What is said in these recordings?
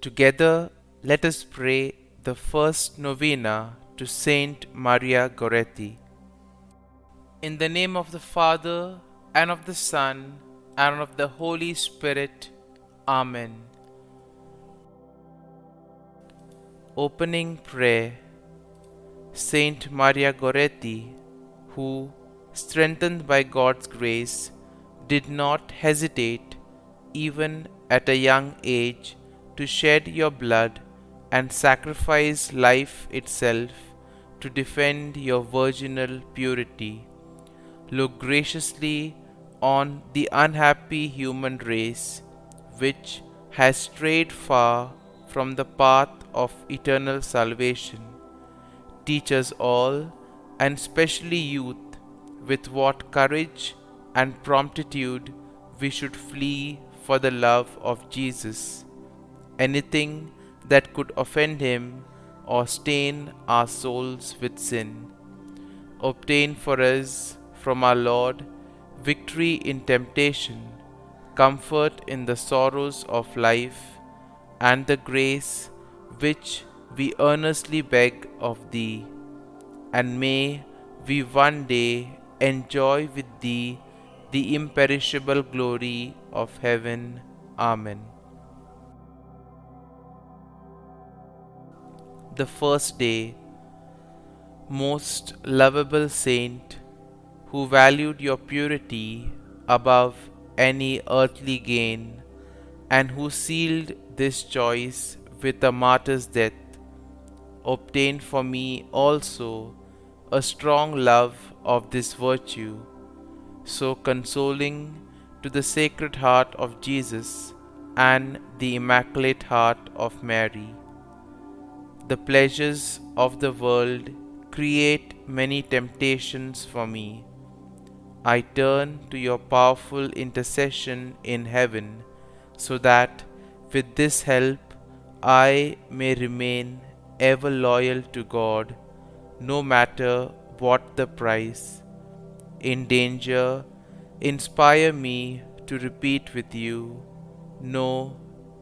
Together, let us pray the first novena to St Maria Goretti. In the name of the Father, and of the Son, and of the Holy Spirit. Amen. Opening Prayer. Saint Maria Goretti, who, strengthened by God's grace, did not hesitate, even at a young age, to shed your blood and sacrifice life itself to defend your virginal purity. Look graciously on the unhappy human race, which has strayed far from the path of eternal salvation. Teach us all, and especially youth, with what courage and promptitude we should flee for the love of Jesus. Anything that could offend him or stain our souls with sin. Obtain for us from our Lord victory in temptation, comfort in the sorrows of life, and the grace which we earnestly beg of thee. And may we one day enjoy with thee the imperishable glory of heaven. Amen. The first day. Most lovable Saint, who valued your purity above any earthly gain, and who sealed this choice with a martyr's death, obtain for me also a strong love of this virtue, so consoling to the Sacred Heart of Jesus and the Immaculate Heart of Mary. The pleasures of the world create many temptations for me. I turn to your powerful intercession in heaven, so that with this help I may remain ever loyal to God, no matter what the price. In danger, inspire me to repeat with you, "No,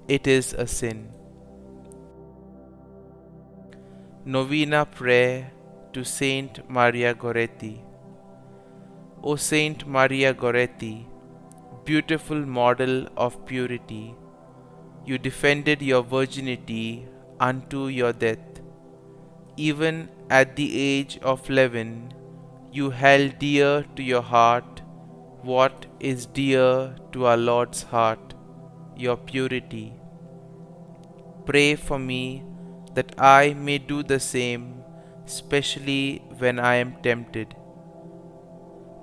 it is a sin." Novena Prayer to Saint Maria Goretti. O Saint Maria Goretti, beautiful model of purity, you defended your virginity unto your death. Even at the age of 11, you held dear to your heart what is dear to our Lord's heart, your purity. Pray for me that I may do the same, especially when I am tempted.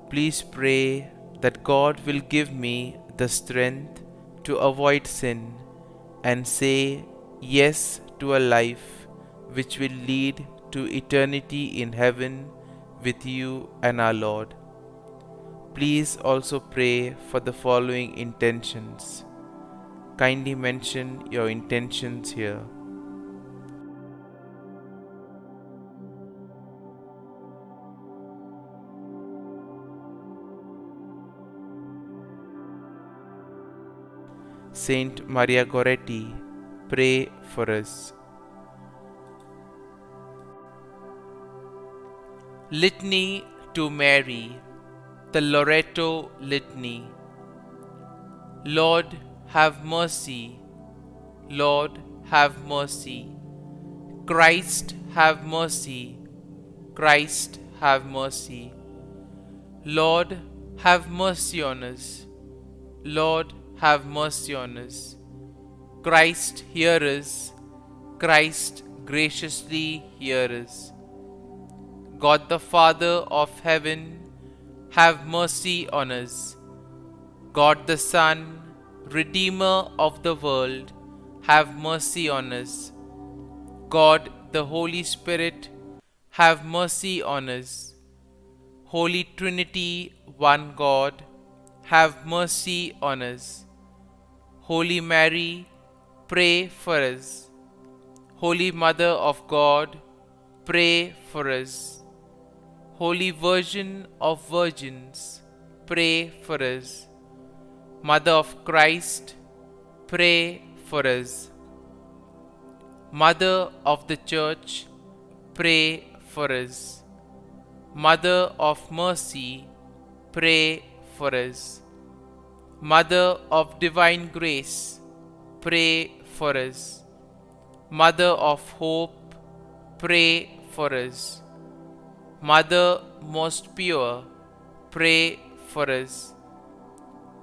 Please pray that God will give me the strength to avoid sin and say yes to a life which will lead to eternity in heaven with you and our Lord. Please also pray for the following intentions. Kindly mention your intentions here. Saint Maria Goretti, pray for us. Litany to Mary, the Loreto Litany. Lord, have mercy. Lord, have mercy. Christ, have mercy. Christ, have mercy. Lord, have mercy on us. Lord, have mercy on us. Christ, hear us. Christ, graciously hear us. God the Father of heaven, have mercy on us. God the Son, Redeemer of the world, have mercy on us. God the Holy Spirit, have mercy on us. Holy Trinity, one God, have mercy on us. Holy Mary, pray for us. Holy Mother of God, pray for us. Holy Virgin of Virgins, pray for us. Mother of Christ, pray for us. Mother of the Church, pray for us. Mother of Mercy, pray for us. Mother of Divine Grace, pray for us. Mother of Hope, pray for us. Mother most pure, pray for us.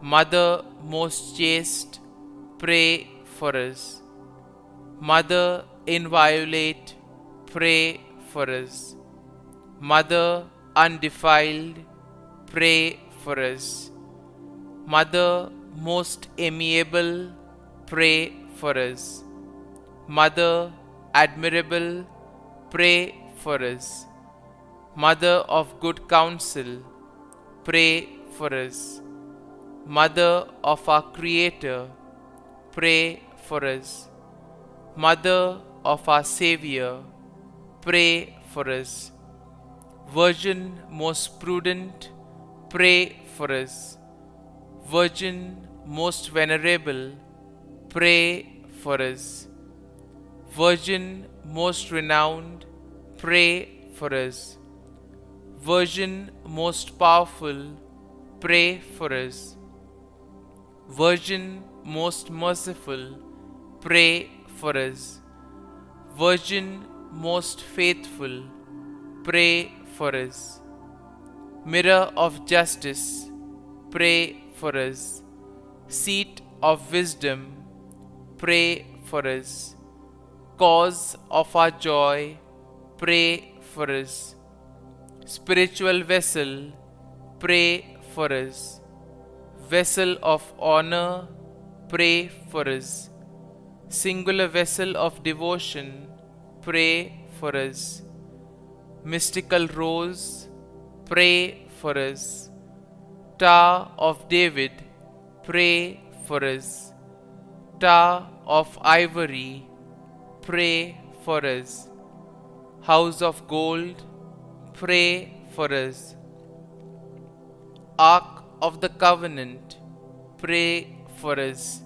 Mother most chaste, pray for us. Mother inviolate, pray for us. Mother undefiled, pray for us. Mother most amiable, pray for us. Mother admirable, pray for us. Mother of good counsel, pray for us. Mother of our Creator, pray for us. Mother of our Savior, pray for us. Virgin most prudent, pray for us. Virgin most venerable, pray for us. Virgin most renowned, pray for us. Virgin most powerful, pray for us. Virgin most merciful, pray for us. Virgin most faithful, pray for us. Mirror of justice, pray for us. Seat of wisdom, pray for us. Cause of our joy, pray for us. Spiritual vessel, pray for us. Vessel of honor, pray for us. Singular vessel of devotion, pray for us. Mystical rose, pray for us. Tower of David, pray for us. Tower of ivory, pray for us. House of gold, pray for us. Ark of the Covenant, pray for us.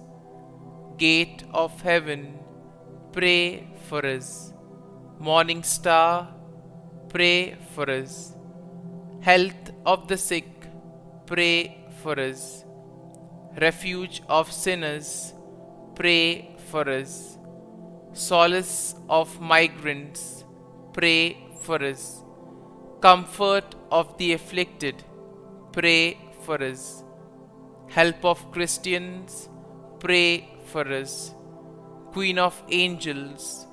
Gate of heaven, pray for us. Morning star, pray for us. Health of the sick, pray for us. Refuge of sinners, pray for us. Solace of migrants, pray for us. Comfort of the afflicted, pray for us. Help of Christians, pray for us. Queen of angels,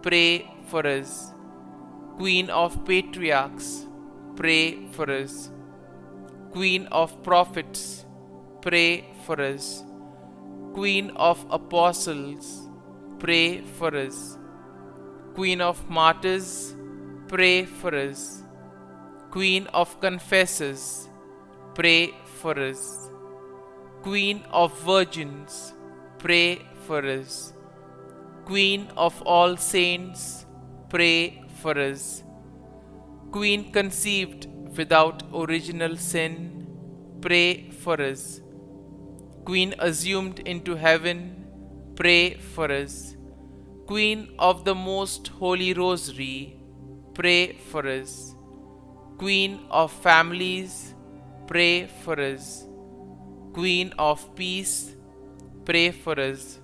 pray for us. Queen of patriarchs, pray for us. Queen of prophets, pray for us. Queen of apostles, pray for us. Queen of martyrs, pray for us. Queen of confessors, pray for us. Queen of virgins, pray for us. Queen of all saints, pray for us. Queen conceived without original sin, pray for us. Queen assumed into heaven, pray for us. Queen of the most holy rosary, pray for us. Queen of families, pray for us. Queen of peace, pray for us.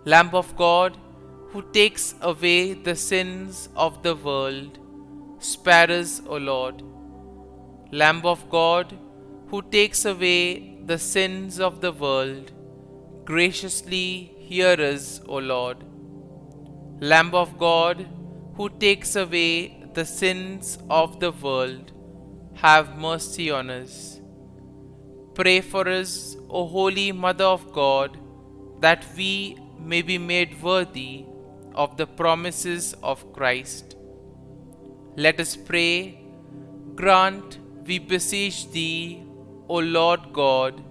Lamb of God, who takes away the sins of the world, spare us, O Lord. Lamb of God, who takes away the sins of the world, graciously hear us, O Lord. Lamb of God, who takes away the sins of the world, have mercy on us. Pray for us, O Holy Mother of God, that we may be made worthy of the promises of Christ. Let us pray. Grant, we beseech Thee, O Lord God,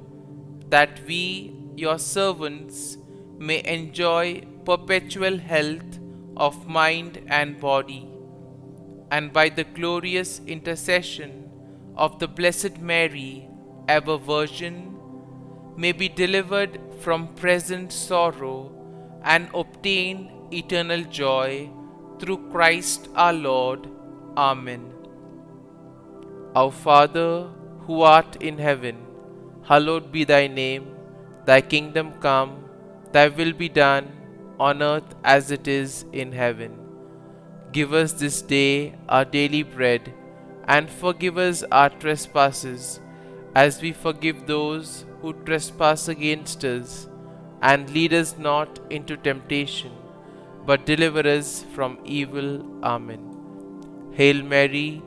that we, Your servants, may enjoy perpetual health of mind and body, and by the glorious intercession of the Blessed Mary, ever Virgin, may be delivered from present sorrow and obtain eternal joy through Christ our Lord. Amen. Our Father, who art in heaven, hallowed be thy name. Thy kingdom come, thy will be done, on earth as it is in heaven. Give us this day our daily bread, and forgive us our trespasses, as we forgive those who trespass against us. And lead us not into temptation, but deliver us from evil. Amen. Hail Mary,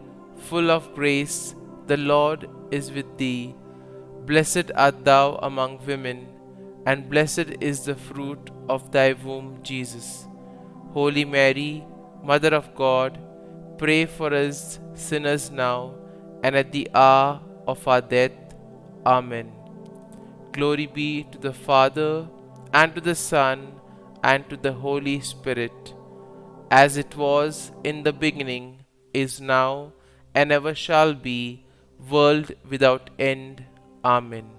full of grace, the Lord is with thee. Blessed art thou among women, and blessed is the fruit of thy womb, Jesus. Holy Mary, Mother of God, pray for us sinners now and at the hour of our death. Amen. Glory be to the Father, and to the Son, and to the Holy Spirit, as it was in the beginning, is now, and ever shall be, world without end. Amen.